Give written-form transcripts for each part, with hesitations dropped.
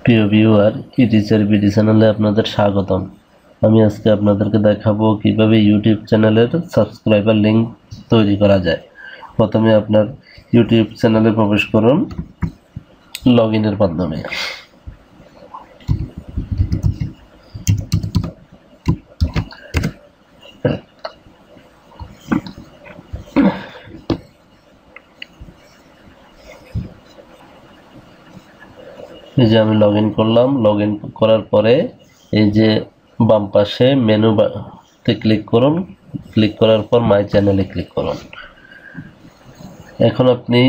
প্রিয় viewer, ইটিচার BD চ্যানেলে আপনাদের স্বাগতম। আমি আজকে আপনাদেরকে দেখাবো কিভাবে ইউটিউব চ্যানেলের সাবস্ক্রাইবার লিংক তৈরি করা যায়। প্রথমে আপনার ইউটিউব চ্যানেলে প্রবেশ করুন লগইনের মাধ্যমে। এই যে আমি লগইন করলাম। লগইন করার পরে এই যে বাম পাশে মেনুতে ক্লিক করুন। ক্লিক করার পর মাই চ্যানেলে ক্লিক করুন। এখন আপনি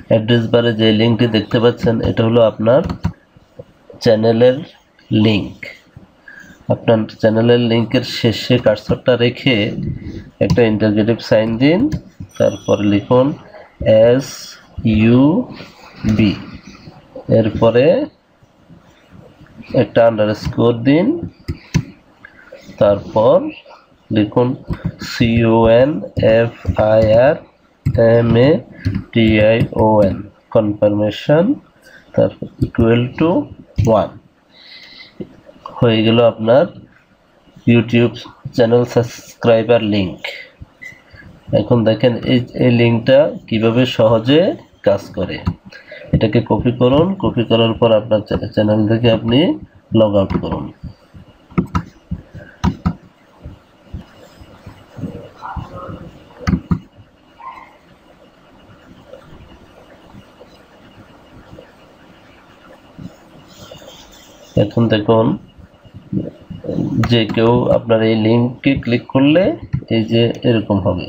অ্যাড্রেস বারে যে লিঙ্কটি দেখতে পাচ্ছেন, এটা হলো আপনার চ্যানেলের লিঙ্ক। আপনার চ্যানেলের লিঙ্কের শেষে কার্সরটা রেখে একটা ইন্টারগেটিভ সাইন দিন, তারপরে লিখুন SUB, এরপরে একটা আন্ডারস্কোর দিন, তারপর লিখুন CONFIRMATION কনফার্মেশন, তারপর =1। হয়ে গেল আপনার ইউটিউব চ্যানেল সাবস্ক্রাইবার লিংক। এখন দেখেন এই লিঙ্কটা কিভাবে সহজে কাজ করে। এটাকে কপি করুন। কপি করার পর আপনার চ্যানেল থেকে আপনি লগ আউট করুন। এখন দেখুন, যে কেউ আপনার এই লিঙ্কে ক্লিক করলে এই যে এরকম হবে,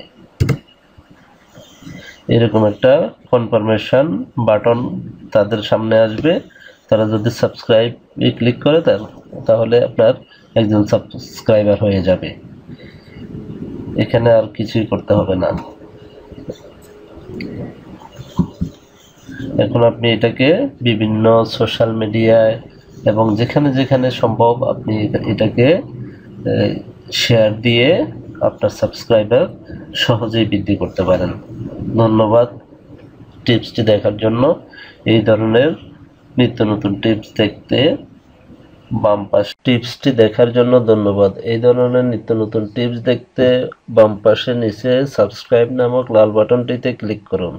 এরকম একটা কনফার্মেশন বাটন তাদের সামনে আসবে। তারা যদি সাবস্ক্রাইবে ক্লিক করে তাহলে আপনার একজন সাবস্ক্রাইবার হয়ে যাবে। এখানে আর কিছুই করতে হবে না। এখন আপনি এটাকে বিভিন্ন সোশ্যাল মিডিয়ায় এবং যেখানে যেখানে সম্ভব আপনি এটাকে শেয়ার দিয়ে আপনার সাবস্ক্রাইবার সহজেই বৃদ্ধি করতে পারেন। ধন্যবাদ টিপসটি দেখার জন্য। এই ধরনের নিত্য নতুন টিপস দেখতে বাম পাশে টিপসটি দেখার জন্য ধন্যবাদ। এই ধরনের নিত্য নতুন টিপস দেখতে বাম পাশে নিচে সাবস্ক্রাইব নামক লাল বাটনটিতে ক্লিক করুন।